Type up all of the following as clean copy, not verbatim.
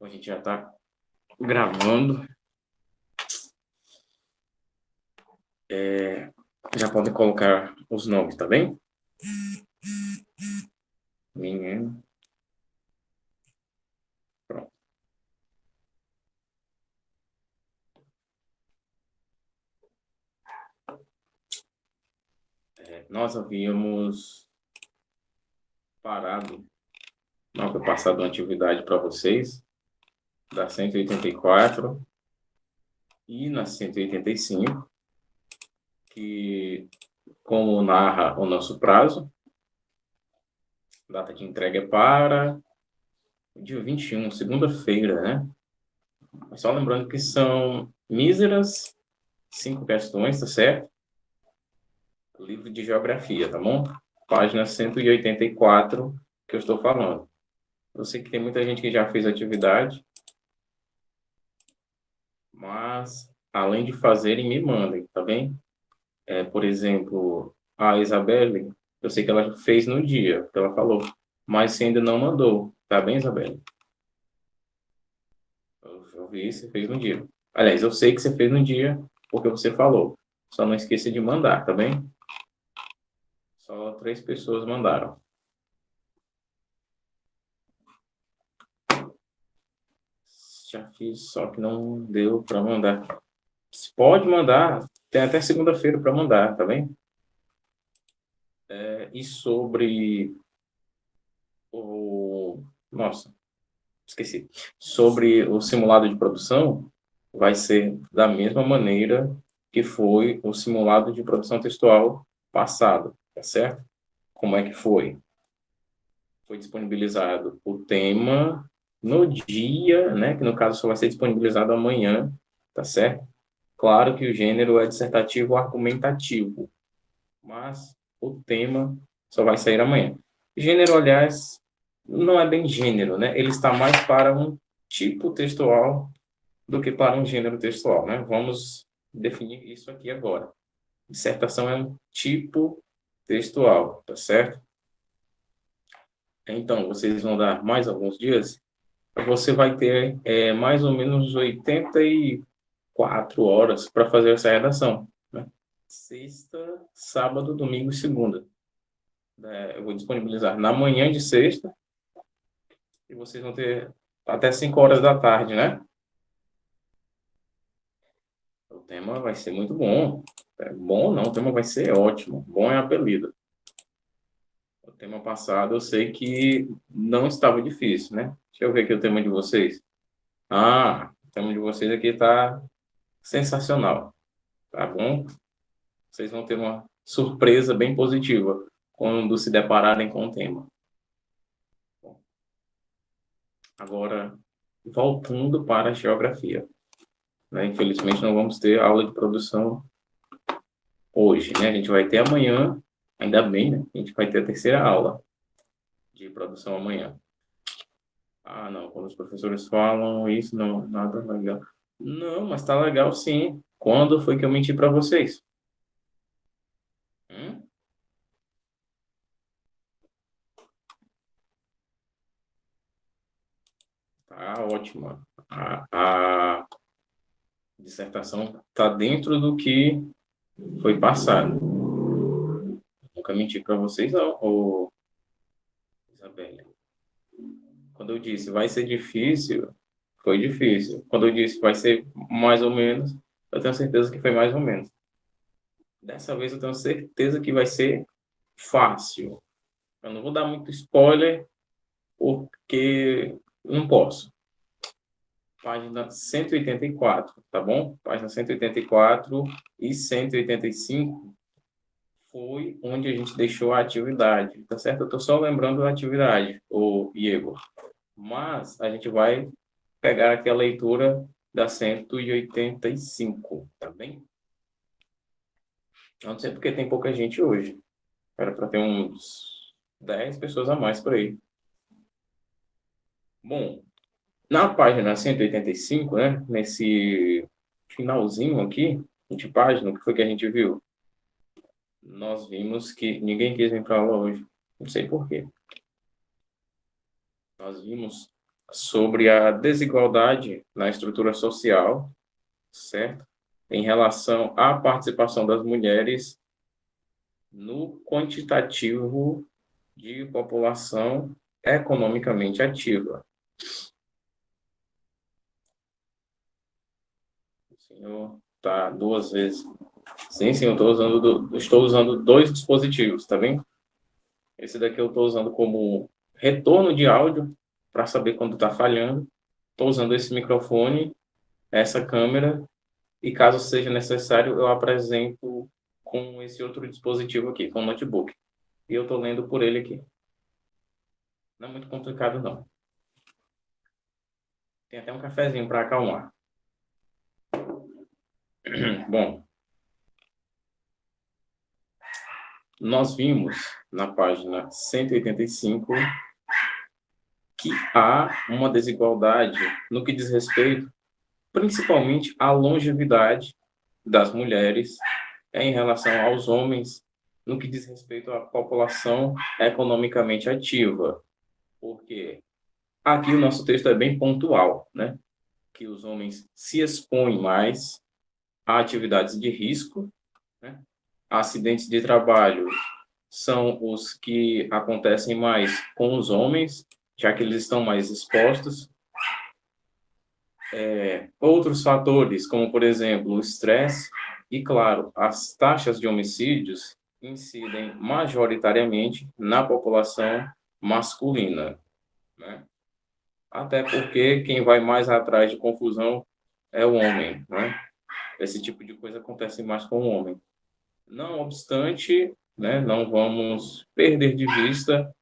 A gente já está gravando. Já podem colocar os nomes, tá bem? Menino. Pronto. Nós havíamos parado, não foi passado uma atividade para vocês, da 184 e na 185, que, como narra o nosso prazo, a data de entrega é para o dia 21, segunda-feira, né? Mas só lembrando que são míseras 5 questões, tá certo? Livro de geografia, tá bom? Página 184 que eu estou falando. Eu sei que tem muita gente que já fez atividade, mas além de fazerem, me mandem, tá bem? Por exemplo, a Isabelle, eu sei que ela fez no dia, que ela falou, mas você ainda não mandou, tá bem, Isabelle? Eu vi, você fez no dia. Aliás, eu sei que você fez no dia, porque você falou. Só não esqueça de mandar, tá bem? Só 3 pessoas mandaram. Já fiz, só que não deu para mandar. Pode mandar, tem até segunda-feira para mandar, tá bem? E sobre o. Nossa, esqueci. Sobre o simulado de produção, vai ser da mesma maneira que foi o simulado de produção textual passado, tá certo? Como é que foi? Foi disponibilizado o tema no dia, né? Que no caso só vai ser disponibilizado amanhã, tá certo? Claro que o gênero é dissertativo argumentativo, mas o tema só vai sair amanhã. Gênero, aliás, não é bem gênero, né? Ele está mais para um tipo textual do que para um gênero textual, né? Vamos definir isso aqui agora. Dissertação é um tipo textual, tá certo? Então, vocês vão dar mais alguns dias. Você vai ter mais ou menos 84 horas para fazer essa redação, né? Sexta, sábado, domingo e segunda. Eu vou disponibilizar na manhã de sexta e vocês vão ter até 5 horas da tarde, né? O tema vai ser muito bom. Bom não, o tema vai ser ótimo. Bom é apelido. O tema passado eu sei que não estava difícil, né? Deixa eu ver aqui o tema de vocês. Ah, o tema de vocês aqui está sensacional, tá bom? Vocês vão ter uma surpresa bem positiva quando se depararem com o tema. Agora, voltando para a geografia, né? Infelizmente, não vamos ter aula de produção hoje, né? A gente vai ter amanhã, ainda bem, né? A gente vai ter a terceira aula de produção amanhã. Ah, não, quando os professores falam isso, não, nada legal. Não, mas tá legal sim. Quando foi que eu menti para vocês? Hum? Tá ótima. A dissertação tá dentro do que foi passado. Nunca menti para vocês, não, ô Isabelle. Quando eu disse vai ser difícil, foi difícil. Quando eu disse vai ser mais ou menos, eu tenho certeza que foi mais ou menos. Dessa vez eu tenho certeza que vai ser fácil. Eu não vou dar muito spoiler, porque não posso. Página 184, tá bom? Página 184 e 185 foi onde a gente deixou a atividade, tá certo? Eu estou só lembrando a atividade, o Igor. Mas a gente vai pegar aqui a leitura da 185, tá bem? Não sei porque tem pouca gente hoje. Era para ter uns 10 pessoas a mais por aí. Bom, na página 185, né, nesse finalzinho aqui de página, o que foi que a gente viu? Nós vimos que ninguém quis vir para aula hoje. Não sei por quê. Nós vimos sobre a desigualdade na estrutura social, certo? Em relação à participação das mulheres no quantitativo de população economicamente ativa. O senhor está duas vezes. Sim, sim, eu estou usando dois dispositivos, tá bem? Esse daqui eu estou usando como retorno de áudio para saber quando está falhando. Estou usando esse microfone, essa câmera, e caso seja necessário, eu apresento com esse outro dispositivo aqui, com o notebook. E eu estou lendo por ele aqui. Não é muito complicado, não. Tem até um cafezinho para acalmar. Bom, nós vimos na página 185 que há uma desigualdade no que diz respeito, principalmente à longevidade das mulheres em relação aos homens, no que diz respeito à população economicamente ativa. Porque aqui o nosso texto é bem pontual, né? Que os homens se expõem mais a atividades de risco, né? Acidentes de trabalho são os que acontecem mais com os homens, já que eles estão mais expostos. Outros fatores, como, por exemplo, o estresse e, claro, as taxas de homicídios incidem majoritariamente na população masculina, né? Até porque quem vai mais atrás de confusão é o homem, né? Esse tipo de coisa acontece mais com o homem. Não obstante, né, não vamos perder de vista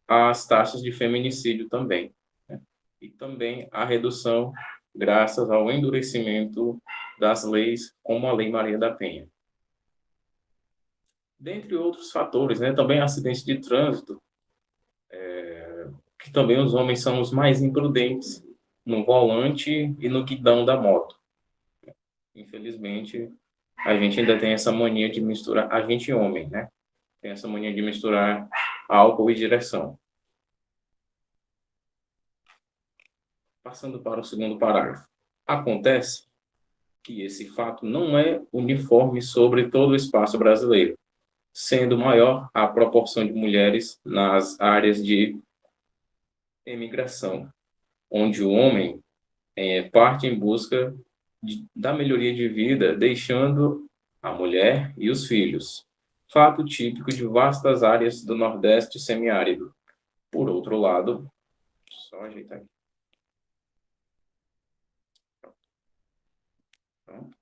as taxas de feminicídio também, né? E também a redução graças ao endurecimento das leis, como a Lei Maria da Penha. Dentre outros fatores, né, também acidentes de trânsito, que também os homens são os mais imprudentes no volante e no guidão da moto. Infelizmente, a gente ainda tem essa mania de misturar, a gente homem, né? Tem essa mania de misturar álcool e direção. Passando para o segundo parágrafo. Acontece que esse fato não é uniforme sobre todo o espaço brasileiro, sendo maior a proporção de mulheres nas áreas de emigração, onde o homem parte em busca da melhoria de vida, deixando a mulher e os filhos. Fato típico de vastas áreas do Nordeste semiárido. Por outro lado, só ajeitar aqui. Pronto.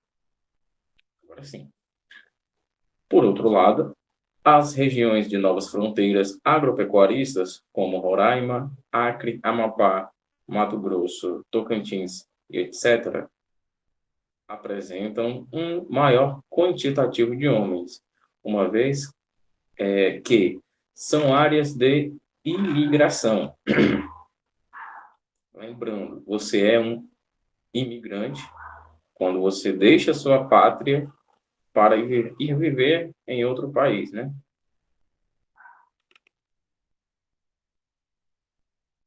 Agora sim. Por outro lado, as regiões de novas fronteiras agropecuaristas, como Roraima, Acre, Amapá, Mato Grosso, Tocantins e etc., apresentam um maior quantitativo de homens, uma vez que são áreas de imigração. Lembrando, você é um imigrante quando você deixa sua pátria para ir viver em outro país, né?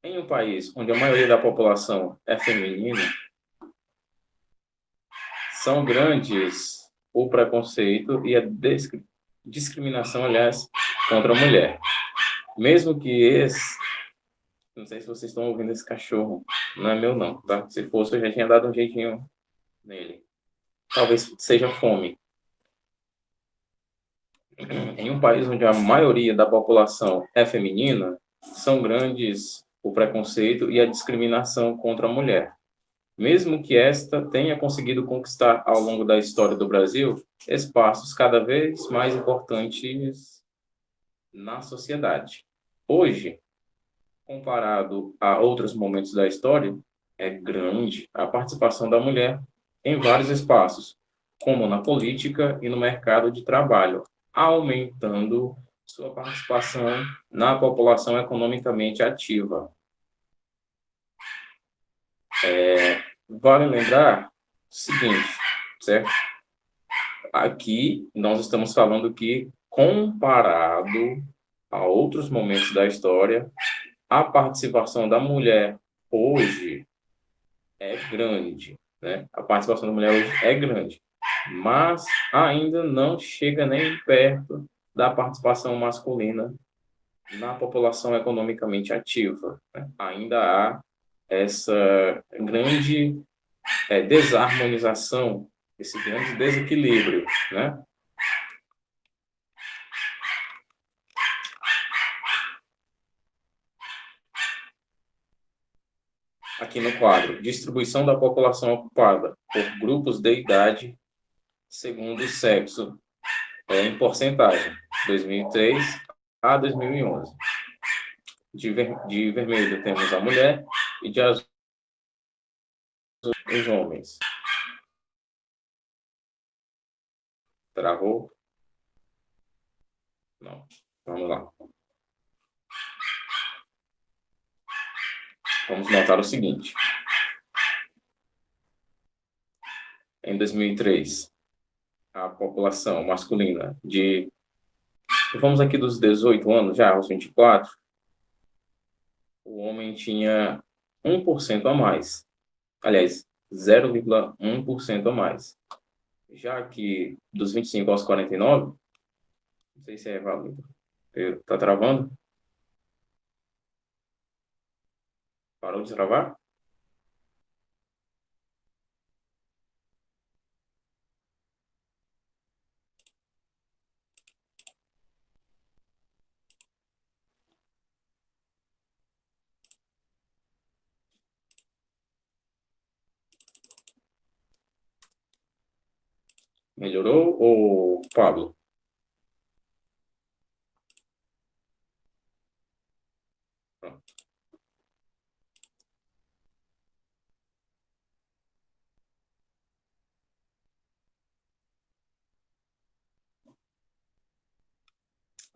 Em um país onde a maioria da população é feminina, são grandes o preconceito e a discriminação, aliás, contra a mulher. Mesmo que não sei se vocês estão ouvindo esse cachorro, não é meu não, tá? Se fosse, eu já tinha dado um jeitinho nele. Talvez seja fome. Em um país onde a maioria da população é feminina, são grandes o preconceito e a discriminação contra a mulher. Mesmo que esta tenha conseguido conquistar ao longo da história do Brasil espaços cada vez mais importantes na sociedade. Hoje, comparado a outros momentos da história, é grande a participação da mulher em vários espaços, como na política e no mercado de trabalho, aumentando sua participação na população economicamente ativa. Vale lembrar o seguinte, certo? Aqui nós estamos falando que, comparado a outros momentos da história, a participação da mulher hoje é grande, né? A participação da mulher hoje é grande, mas ainda não chega nem perto da participação masculina na população economicamente ativa, né? Ainda há essa grande desarmonização, esse grande desequilíbrio, né? Aqui no quadro, distribuição da população ocupada por grupos de idade segundo o sexo, em porcentagem, 2003 a 2011. De vermelho temos a mulher e de azul os homens. Travou? Não. Vamos lá. Vamos notar o seguinte. Em 2003, a população masculina vamos aqui dos 18 anos já aos 24, o homem tinha 1% a mais. Aliás, 0,1% a mais. Já que dos 25 aos 49, não sei se é válido. Tá travando? Parou de travar? Melhorou ou Pablo?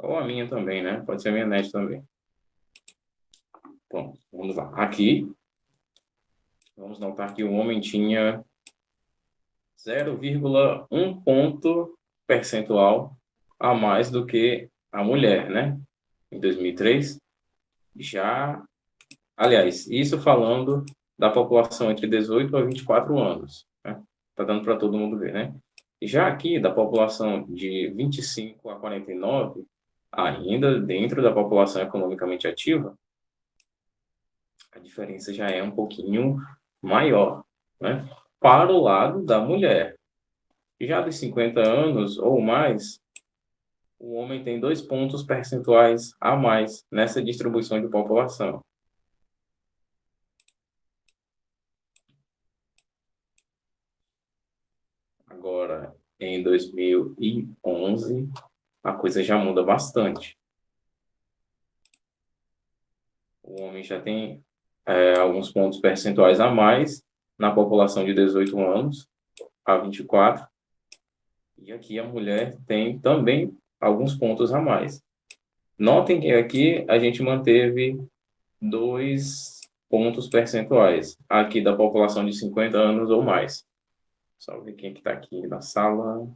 Ou a minha também, né? Pode ser a minha net também. Bom, vamos lá. Aqui, vamos notar que o homem tinha 0,1 ponto percentual a mais do que a mulher, né? Em 2003. Já, aliás, isso falando da população entre 18 a 24 anos, né? Tá dando para todo mundo ver, né? Já aqui, da população de 25 a 49, ainda dentro da população economicamente ativa, a diferença já é um pouquinho maior, né? Para o lado da mulher. Já dos 50 anos ou mais, o homem tem 2 pontos percentuais a mais nessa distribuição de população. Agora, em 2011, a coisa já muda bastante. O homem já tem alguns pontos percentuais a mais na população de 18 anos a 24, e aqui a mulher tem também alguns pontos a mais. Notem que aqui a gente manteve 2 pontos percentuais aqui da população de 50 anos ou mais. Só ver quem que está aqui na sala.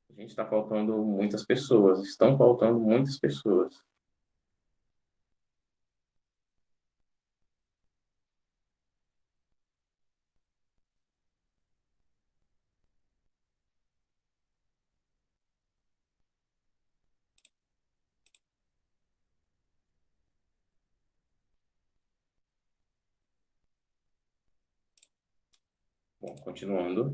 A gente está faltando muitas pessoas. Estão faltando muitas pessoas. Bom, continuando.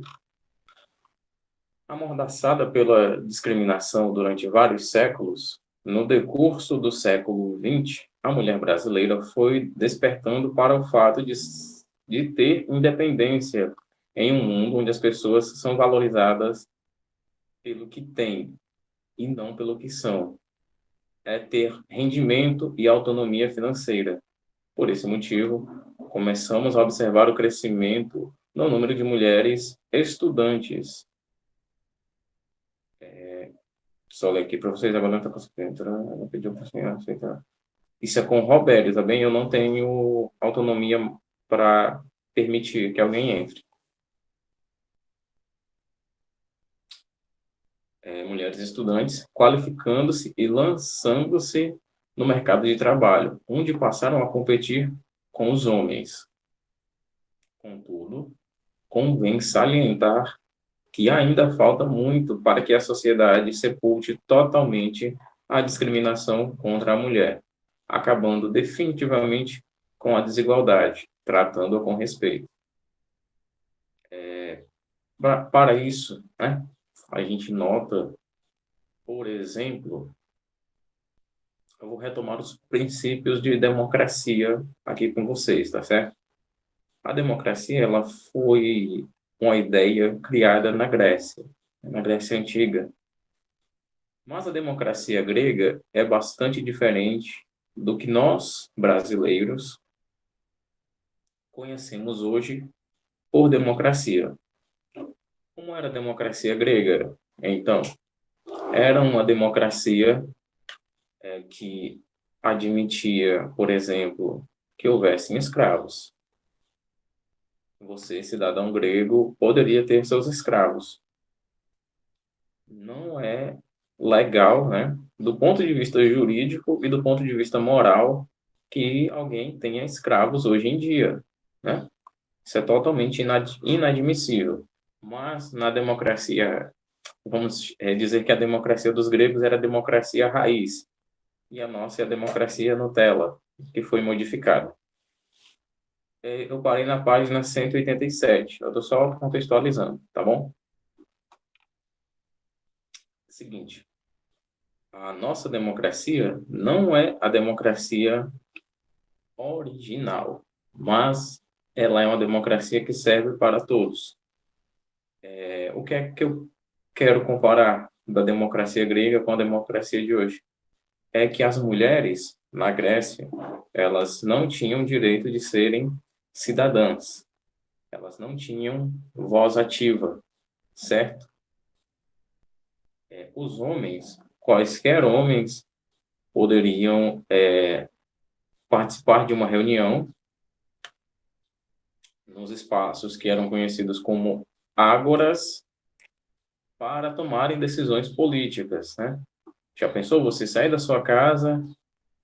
Amordaçada pela discriminação durante vários séculos, no decurso do século XX, a mulher brasileira foi despertando para o fato de ter independência em um mundo onde as pessoas são valorizadas pelo que têm e não pelo que são. É ter rendimento e autonomia financeira. Por esse motivo, começamos a observar o crescimento no número de mulheres estudantes. Só ler aqui para vocês, agora não está conseguindo entrar. Ela pediu para senhor aceitar. Isso é com o Roberto, tá bem? Eu não tenho autonomia para permitir que alguém entre. Mulheres estudantes qualificando-se e lançando-se no mercado de trabalho, onde passaram a competir com os homens. Contudo, convém salientar que ainda falta muito para que a sociedade sepulte totalmente a discriminação contra a mulher, acabando definitivamente com a desigualdade, tratando-a com respeito. Para isso, né, a gente nota, por exemplo, eu vou retomar os princípios de democracia aqui com vocês, tá certo? A democracia, ela foi uma ideia criada na Grécia Antiga. Mas a democracia grega é bastante diferente do que nós, brasileiros, conhecemos hoje por democracia. Como era a democracia grega? Então, era uma democracia que admitia, por exemplo, que houvessem escravos. Você, cidadão grego, poderia ter seus escravos. Não é legal, né, do ponto de vista jurídico e do ponto de vista moral, que alguém tenha escravos hoje em dia, né? Isso é totalmente inadmissível. Mas na democracia, vamos dizer que a democracia dos gregos era a democracia raiz, e a nossa é a democracia Nutella, que foi modificada. Eu parei na página 187, eu estou só contextualizando, tá bom? Seguinte, a nossa democracia não é a democracia original, mas ela é uma democracia que serve para todos. O que é que eu quero comparar da democracia grega com a democracia de hoje? É que as mulheres na Grécia, elas não tinham direito de serem cidadãs. Elas não tinham voz ativa, certo? Os homens, quaisquer homens, poderiam participar de uma reunião nos espaços que eram conhecidos como ágoras para tomarem decisões políticas, né? Já pensou você sair da sua casa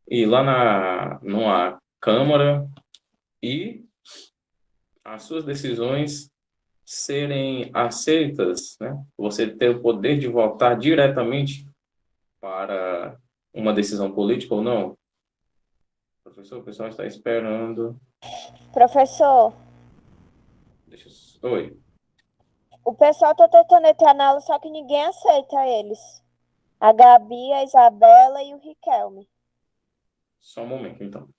e ir lá numa câmara e as suas decisões serem aceitas, né? Você ter o poder de votar diretamente para uma decisão política ou não? Professor, o pessoal está esperando. Professor, Deixa eu... Oi, o pessoal tá tentando entrar na aula, só que ninguém aceita eles. A Gabi, a Isabela e o Riquelme. só um momento, então.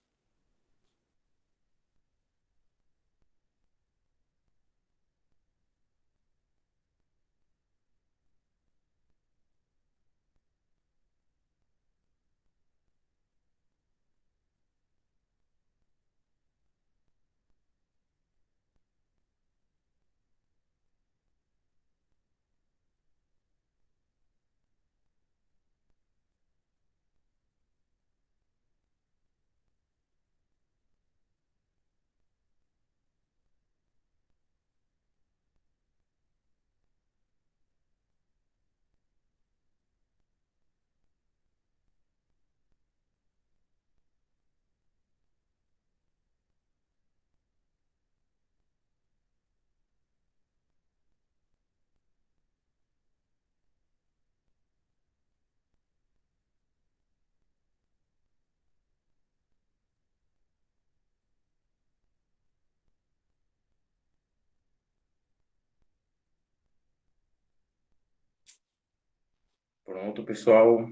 Pronto, pessoal.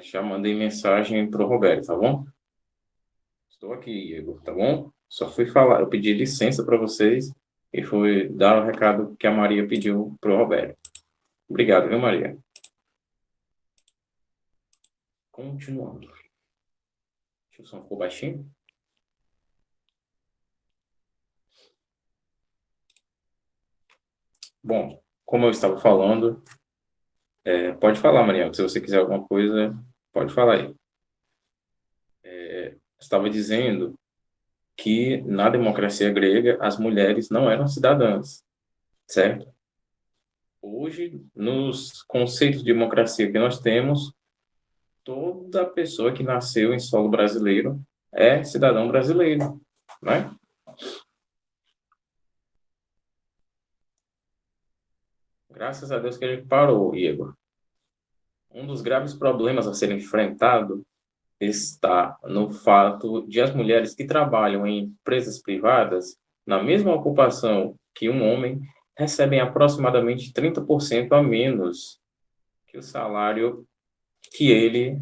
Já mandei mensagem para o Roberto, tá bom? Estou aqui, Igor, tá bom? Só fui falar, eu pedi licença para vocês e fui dar o recado que a Maria pediu para o Roberto. Obrigado, viu, Maria? Continuando. O som ficou baixinho? Bom, como eu estava falando, pode falar, Maria. Se você quiser alguma coisa, pode falar aí. Estava dizendo que na democracia grega as mulheres não eram cidadãs, certo? Hoje, nos conceitos de democracia que nós temos, toda pessoa que nasceu em solo brasileiro é cidadão brasileiro, né? Graças a Deus que ele parou, Igor. Um dos graves problemas a ser enfrentado está no fato de as mulheres que trabalham em empresas privadas, na mesma ocupação que um homem, recebem aproximadamente 30% a menos que o salário que ele,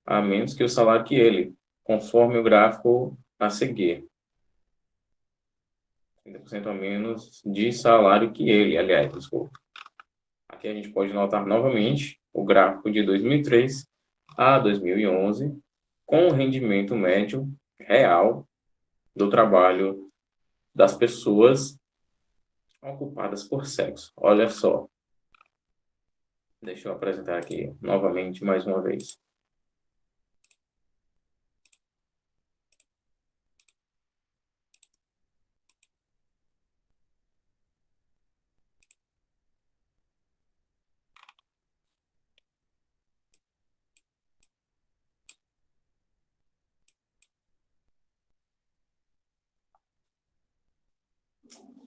a menos que o salário que ele, conforme o gráfico a seguir. 30% a menos de salário que ele, aliás, desculpa. Aqui a gente pode notar novamente o gráfico de 2003 a 2011, com o rendimento médio real do trabalho das pessoas ocupadas por sexo. Olha só. Deixa eu apresentar aqui novamente, mais uma vez.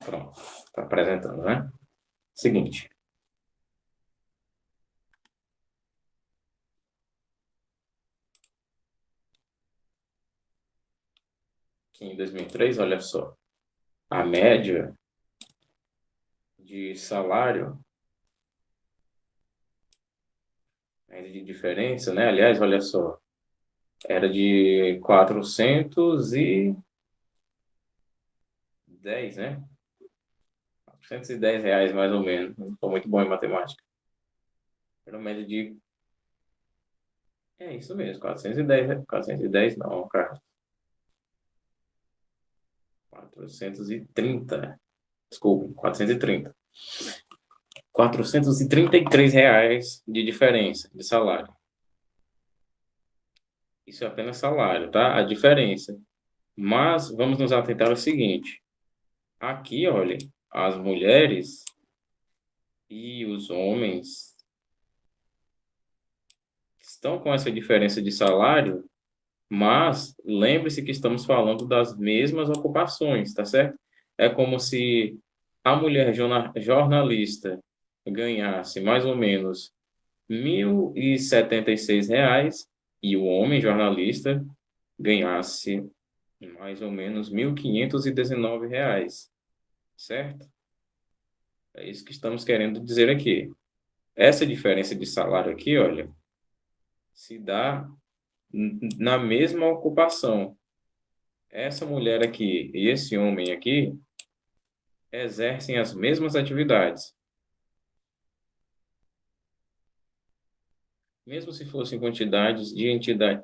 Pronto, está apresentando, né? Seguinte, aqui em 2003, olha só, a média de salário, média de diferença, né? Aliás, olha só, era de 410, né? R$ 410, mais ou menos. Não estou muito bom em matemática. Era uma média de... É isso mesmo, 410, 410 não, cara. 430. Desculpa, 430. R$ 433 de diferença de salário. Isso é apenas salário, tá? A diferença. Mas vamos nos atentar ao seguinte. Aqui, olha, as mulheres e os homens estão com essa diferença de salário, mas lembre-se que estamos falando das mesmas ocupações, tá certo? É como se a mulher jornalista ganhasse mais ou menos R$ 1.076 e o homem jornalista ganhasse mais ou menos R$ 1.519, certo? É isso que estamos querendo dizer aqui. Essa diferença de salário aqui, olha, se dá na mesma ocupação. Essa mulher aqui e esse homem aqui exercem as mesmas atividades. Mesmo se fossem quantidades de entidade.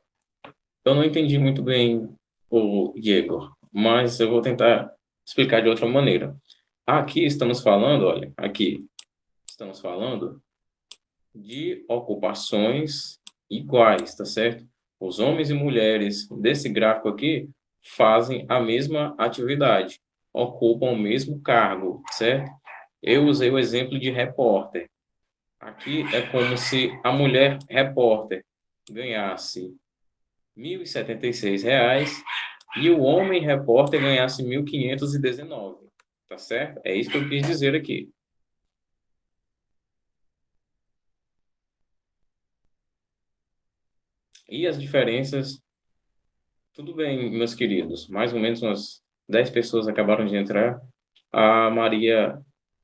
Eu não entendi muito bem o Diego, mas eu vou tentar explicar de outra maneira. Aqui estamos falando, olha, aqui estamos falando de ocupações iguais, tá certo? Os homens e mulheres desse gráfico aqui fazem a mesma atividade, ocupam o mesmo cargo, certo? Eu usei o exemplo de repórter. Aqui é como se a mulher repórter ganhasse R$ 1.076 e o homem repórter ganhasse 1.519, tá certo? É isso que eu quis dizer aqui. E as diferenças, tudo bem, meus queridos, mais ou menos umas 10 pessoas acabaram de entrar. A Maria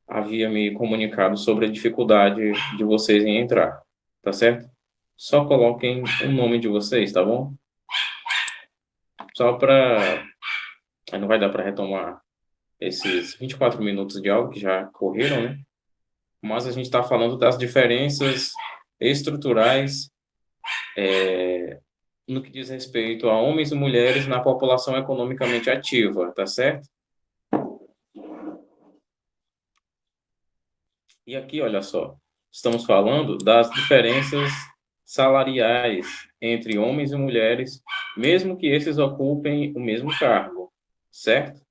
havia me comunicado sobre a dificuldade de vocês em entrar, tá certo? Só coloquem o nome de vocês, tá bom? Só para... Não vai dar para retomar esses 24 minutos de aula que já correram, né? Mas a gente está falando das diferenças estruturais no que diz respeito a homens e mulheres na população economicamente ativa, tá certo? E aqui, olha só, estamos falando das diferenças salariais entre homens e mulheres, mesmo que esses ocupem o mesmo cargo, certo?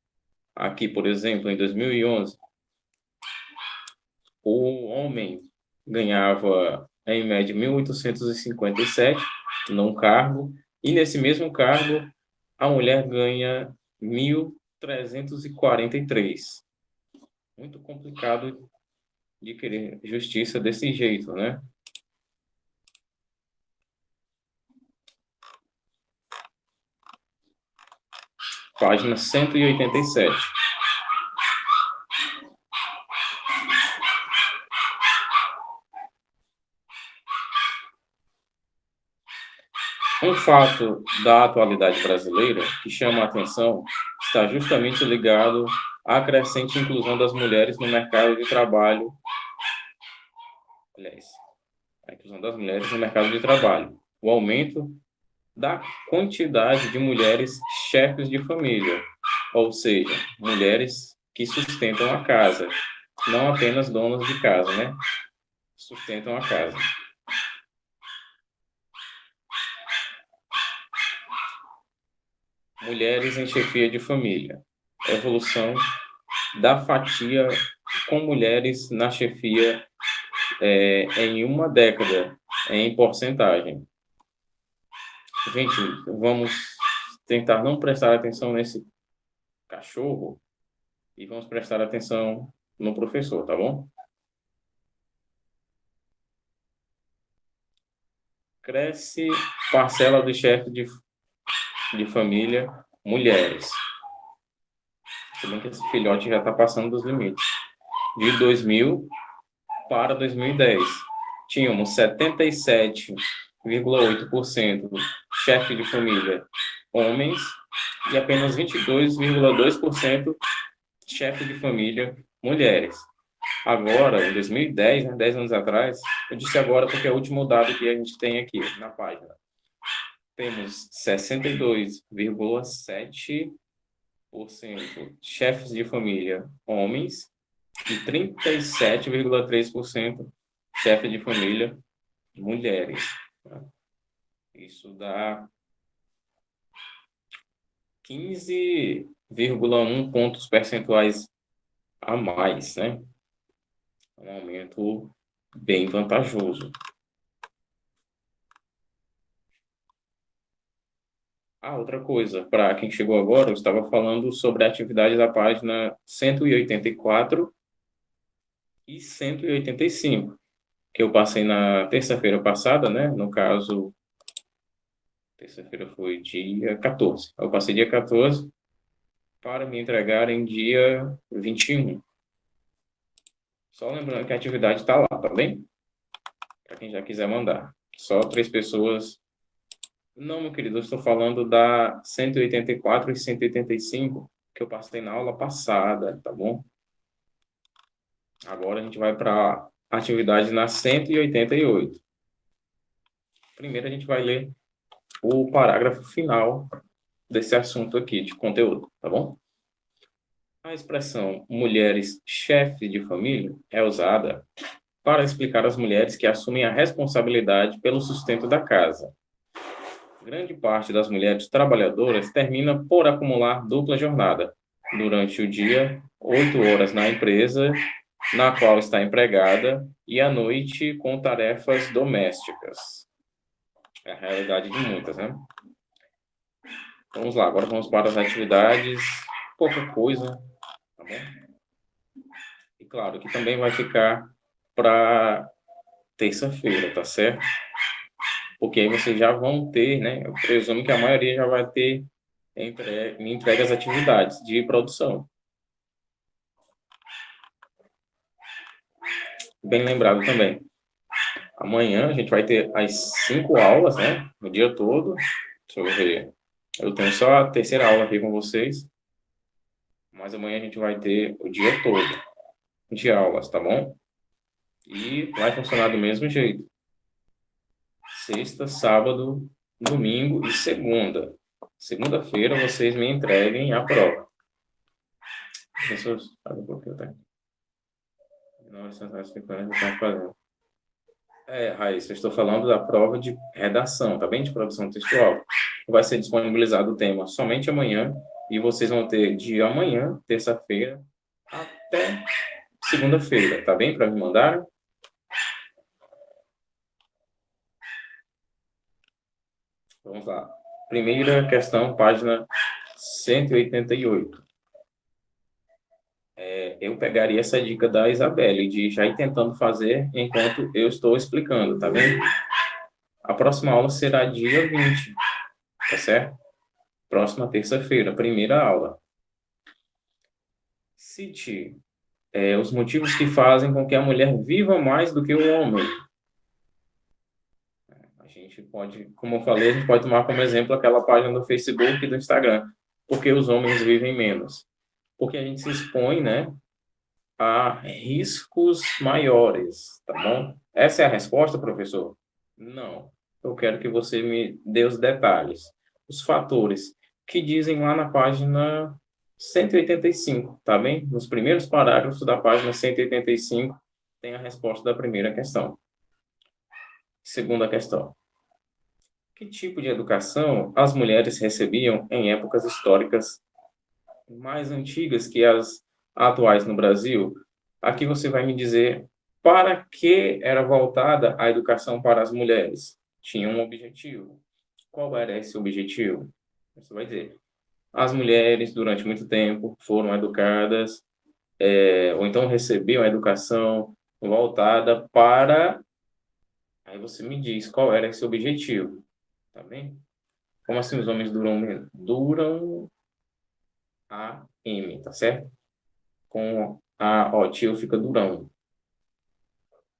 Aqui, por exemplo, em 2011, o homem ganhava é em média 1.857 num cargo, e nesse mesmo cargo a mulher ganha 1.343. Muito complicado de querer justiça desse jeito, né? Página 187. Um fato da atualidade brasileira que chama a atenção está justamente ligado à crescente inclusão das mulheres no mercado de trabalho. Aliás, a inclusão das mulheres no mercado de trabalho. O aumento da quantidade de mulheres chefes de família, ou seja, mulheres que sustentam a casa, não apenas donas de casa, né? Sustentam a casa. Mulheres em chefia de família. Evolução da fatia com mulheres na chefia em uma década, em porcentagem. Gente, vamos tentar não prestar atenção nesse cachorro e vamos prestar atenção no professor, tá bom? Cresce parcela do chefe de família, mulheres. Se bem que esse filhote já está passando dos limites. De 2000 para 2010, tínhamos 77,8% chefe de família homens e apenas 22,2% chefe de família mulheres. Agora, em 2010, né, 10 anos atrás, eu disse agora porque é o último dado que a gente tem aqui na página. Temos 62,7% chefes de família homens e 37,3% chefes de família mulheres. Isso dá 15,1 pontos percentuais a mais, né? Um aumento bem vantajoso. Outra coisa, para quem chegou agora, eu estava falando sobre a atividade da página 184 e 185, que eu passei na terça-feira passada, né? No caso, terça-feira foi dia 14. Eu passei dia 14 para me entregar em dia 21. Só lembrando que a atividade está lá, tá bem? Para quem já quiser mandar. Só 3 pessoas. Não, meu querido, eu estou falando da 184 e 185 que eu passei na aula passada, tá bom? Agora a gente vai para a atividade na 188. Primeiro a gente vai ler o parágrafo final desse assunto aqui de conteúdo, tá bom? A expressão mulheres chefes de família é usada para explicar as mulheres que assumem a responsabilidade pelo sustento da casa. Grande parte das mulheres trabalhadoras termina por acumular dupla jornada. Durante o dia, 8 horas na empresa na qual está empregada e à noite com tarefas domésticas. É a realidade de muitas, né? Vamos lá, agora vamos para as atividades. Pouca coisa, tá bom? E claro, que também vai ficar para terça-feira, tá certo? Porque aí vocês já vão ter, né? Eu presumo que a maioria já vai ter entregue as atividades de produção. Bem lembrado também. Amanhã a gente vai ter as 5 aulas, né? No dia todo. Deixa eu ver. Eu tenho só a terceira aula aqui com vocês. Mas amanhã a gente vai ter o dia todo de aulas, tá bom? E vai funcionar do mesmo jeito. Sexta, sábado, domingo e segunda. Segunda-feira vocês me entreguem a prova. Professor, sabe por que eu tenho? Não, essas que estão fazendo. Raíssa, eu estou falando da prova de redação, tá bem? De produção textual. Vai ser disponibilizado o tema somente amanhã e vocês vão ter de amanhã, terça-feira, até segunda-feira, tá bem? Para me mandar. Vamos lá. Primeira questão, página 188. Eu pegaria essa dica da Isabelle, de já ir tentando fazer enquanto eu estou explicando, tá vendo? A próxima aula será dia 20, tá certo? Próxima terça-feira, primeira aula. Cite os motivos que fazem com que a mulher viva mais do que o homem. A gente pode, como eu falei, a gente pode tomar como exemplo aquela página do Facebook e do Instagram. Porque os homens vivem menos. Porque a gente se expõe, né, a riscos maiores, tá bom? Essa é a resposta, professor? Não. Eu quero que você me dê os detalhes. Os fatores que dizem lá na página 185, tá bem? Nos primeiros parágrafos da página 185 tem a resposta da primeira questão. Segunda questão. Que tipo de educação as mulheres recebiam em épocas históricas mais antigas que as atuais no Brasil? Aqui você vai me dizer para que era voltada a educação para as mulheres. Tinha um objetivo. Qual era esse objetivo? Você vai dizer, as mulheres, durante muito tempo, foram educadas, ou então recebiam a educação voltada para... Aí você me diz qual era esse objetivo, tá bem? Como assim os homens duram menos? Duram a M, tá certo? Com a o tio fica durão.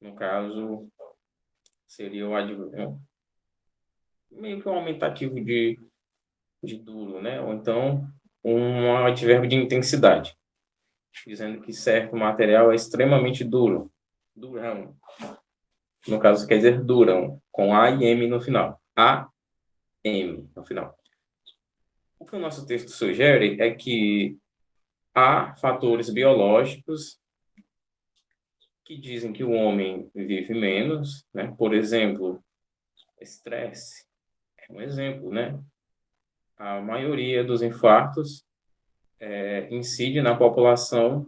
No caso, seria o advérbio, meio que um aumentativo de duro, né? Ou então, um advérbio de intensidade, dizendo que certo material é extremamente duro. Durão. No caso, quer dizer durão, com A e M no final. A, M no final. O que o nosso texto sugere é que há fatores biológicos que dizem que o homem vive menos, né? Por exemplo, estresse é um exemplo, né? A maioria dos infartos incide na população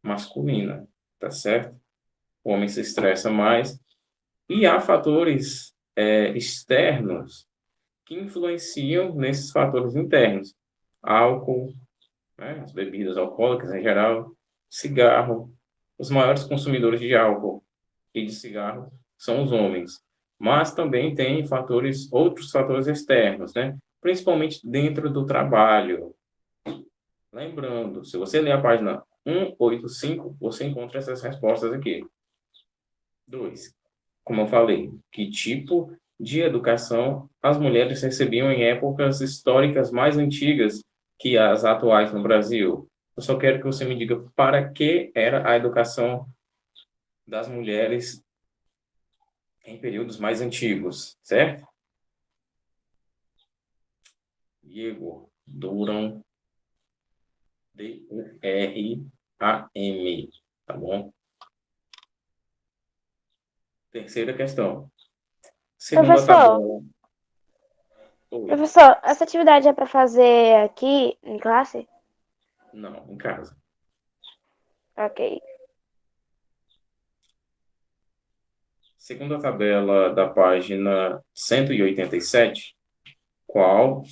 masculina, tá certo? O homem se estressa mais. E há fatores externos que influenciam nesses fatores internos. Álcool, né? As bebidas alcoólicas em geral, cigarro. Os maiores consumidores de álcool e de cigarro são os homens. Mas também tem outros fatores externos, né? Principalmente dentro do trabalho. Lembrando, se você ler a página 185, você encontra essas respostas aqui. 2. Como eu falei, que tipo de educação as mulheres recebiam em épocas históricas mais antigas que as atuais no Brasil? Eu só quero que você me diga para que era a educação das mulheres em períodos mais antigos, certo? Diego, Duram, D-U-R-A-M, tá bom? Terceira questão. Segunda Professor, tabela. Oi. professor, essa atividade é para fazer aqui em classe? Não, em casa. Ok. Segunda tabela da página 187, qual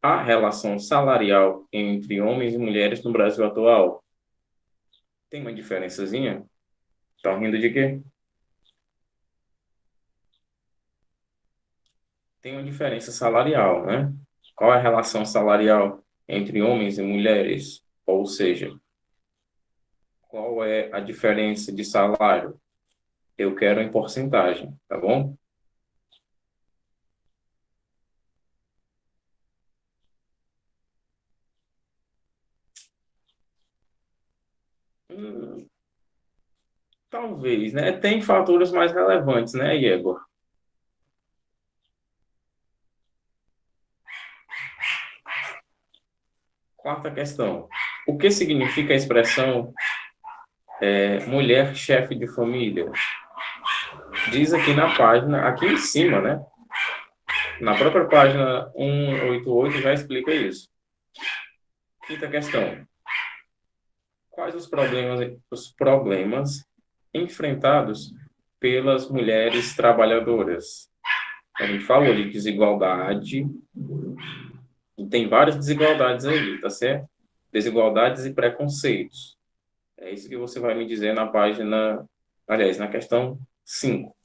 a relação salarial entre homens e mulheres no Brasil atual? Tem uma diferençazinha? Estão rindo de quê? Tem uma diferença salarial, né? Qual é a relação salarial entre homens e mulheres? Ou seja, qual é a diferença de salário? Eu quero em porcentagem, tá bom? Hum, talvez, né? Tem fatores mais relevantes, né, Igor? Quarta questão. O que significa a expressão mulher chefe de família? Diz aqui na página, aqui em cima, né? Na própria página 188 já explica isso. Quinta questão. Quais os problemas enfrentados pelas mulheres trabalhadoras? A gente falou de desigualdade, e tem várias desigualdades aí, tá certo? Desigualdades e preconceitos. É isso que você vai me dizer na página, aliás, na questão 5.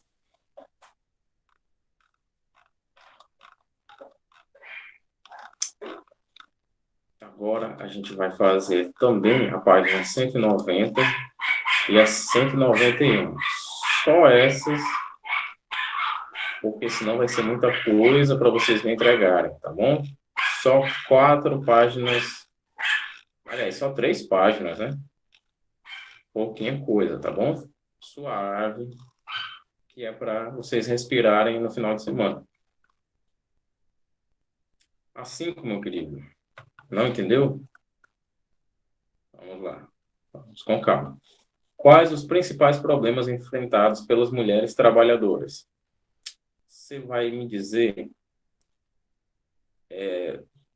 Agora a gente vai fazer também a página 190 e a 191. Só essas, porque senão vai ser muita coisa para vocês me entregarem, tá bom? Só 4 páginas, aliás, só 3 páginas, né? Pouquinha coisa, tá bom? Suave, que é para vocês respirarem no final de semana. Assim, meu querido, não entendeu? Vamos lá, vamos com calma. Quais os principais problemas enfrentados pelas mulheres trabalhadoras? Você vai me dizer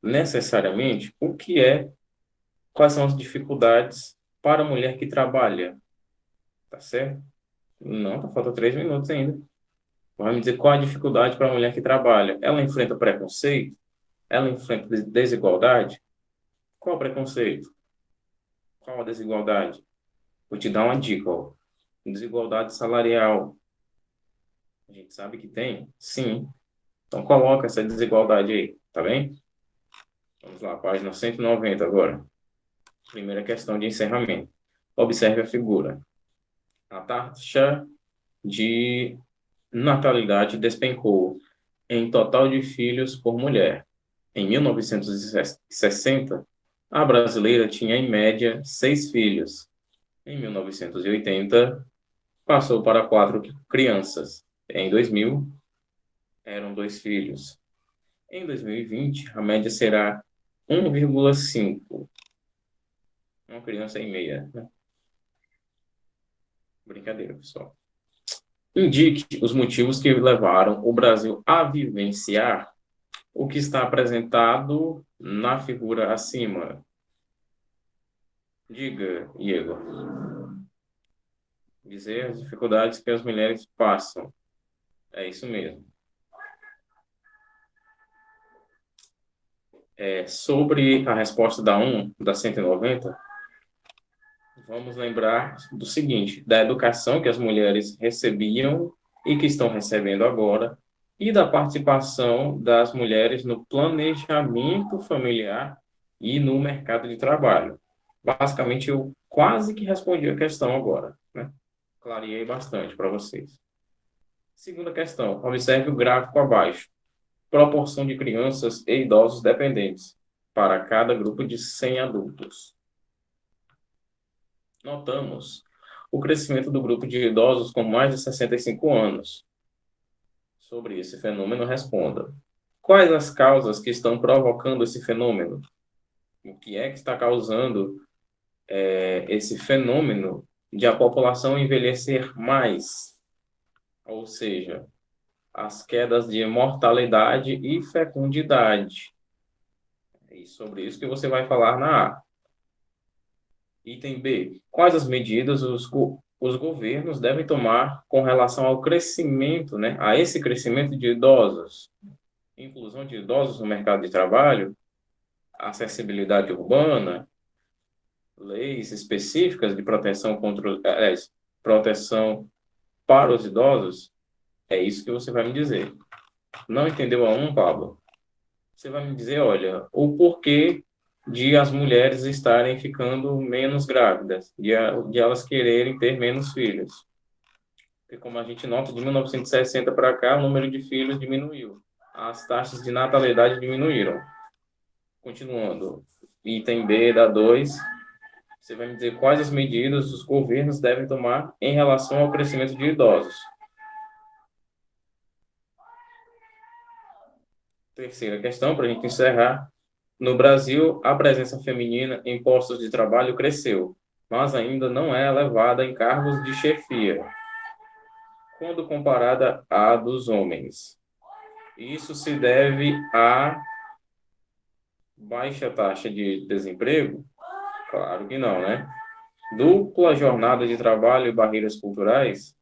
necessariamente o que é, quais são as dificuldades para a mulher que trabalha, tá certo? Não, tá falta 3 minutos ainda. Vai me dizer qual a dificuldade para a mulher que trabalha. Ela enfrenta preconceito? Ela enfrenta desigualdade? Qual o preconceito? Qual a desigualdade? Vou te dar uma dica, ó. Desigualdade salarial. A gente sabe que tem? Sim. Então coloca essa desigualdade aí, tá bem? Vamos lá, página 190 agora. Primeira questão de encerramento. Observe a figura. A taxa de natalidade despencou em total de filhos por mulher. Em 1960, a brasileira tinha em média 6 filhos. Em 1980, passou para 4 crianças. Em 2000, eram 2 filhos. Em 2020, a média será 1,5. Uma criança e meia, né? Brincadeira, pessoal. Indique os motivos que levaram o Brasil a vivenciar o que está apresentado na figura acima. Diga, Igor. Dizer as dificuldades que as mulheres passam. É isso mesmo. Sobre a resposta da 190, vamos lembrar do seguinte, da educação que as mulheres recebiam e que estão recebendo agora, e da participação das mulheres no planejamento familiar e no mercado de trabalho. Basicamente, eu quase que respondi a questão agora, né? Clareei bastante para vocês. Segunda questão, observe o gráfico abaixo. Proporção de crianças e idosos dependentes para cada grupo de 100 adultos. Notamos o crescimento do grupo de idosos com mais de 65 anos. Sobre esse fenômeno, responda. Quais as causas que estão provocando esse fenômeno? O que é que está causando esse fenômeno de a população envelhecer mais? Ou seja, as quedas de mortalidade e fecundidade. É sobre isso que você vai falar na A. Item B. Quais as medidas os governos devem tomar com relação ao crescimento, né, a esse crescimento de idosos? Inclusão de idosos no mercado de trabalho, acessibilidade urbana, leis específicas de proteção proteção para os idosos? É isso que você vai me dizer. Não entendeu a 1, Pablo? Você vai me dizer, olha, o porquê de as mulheres estarem ficando menos grávidas, de elas quererem ter menos filhos. Porque, como a gente nota, de 1960 para cá, o número de filhos diminuiu. As taxas de natalidade diminuíram. Continuando, item B da 2, você vai me dizer quais as medidas os governos devem tomar em relação ao crescimento de idosos. Terceira questão, para a gente encerrar. No Brasil, a presença feminina em postos de trabalho cresceu, mas ainda não é elevada em cargos de chefia, quando comparada à dos homens. Isso se deve à baixa taxa de desemprego? Claro que não, né? Dupla jornada de trabalho e barreiras culturais?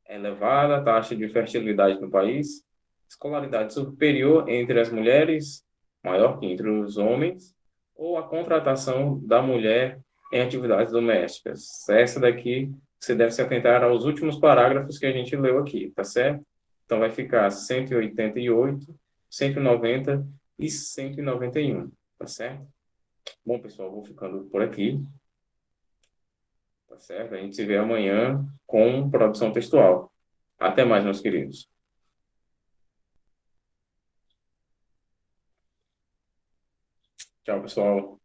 Elevada taxa de fertilidade no país? escolaridade superior entre as mulheres, maior que entre os homens, ou a contratação da mulher em atividades domésticas. Essa daqui, você deve se atentar aos últimos parágrafos que a gente leu aqui, tá certo? Então, vai ficar 188, 190 e 191, tá certo? Bom, pessoal, vou ficando por aqui, tá certo? A gente se vê amanhã com produção textual. Até mais, meus queridos. Tchau, pessoal.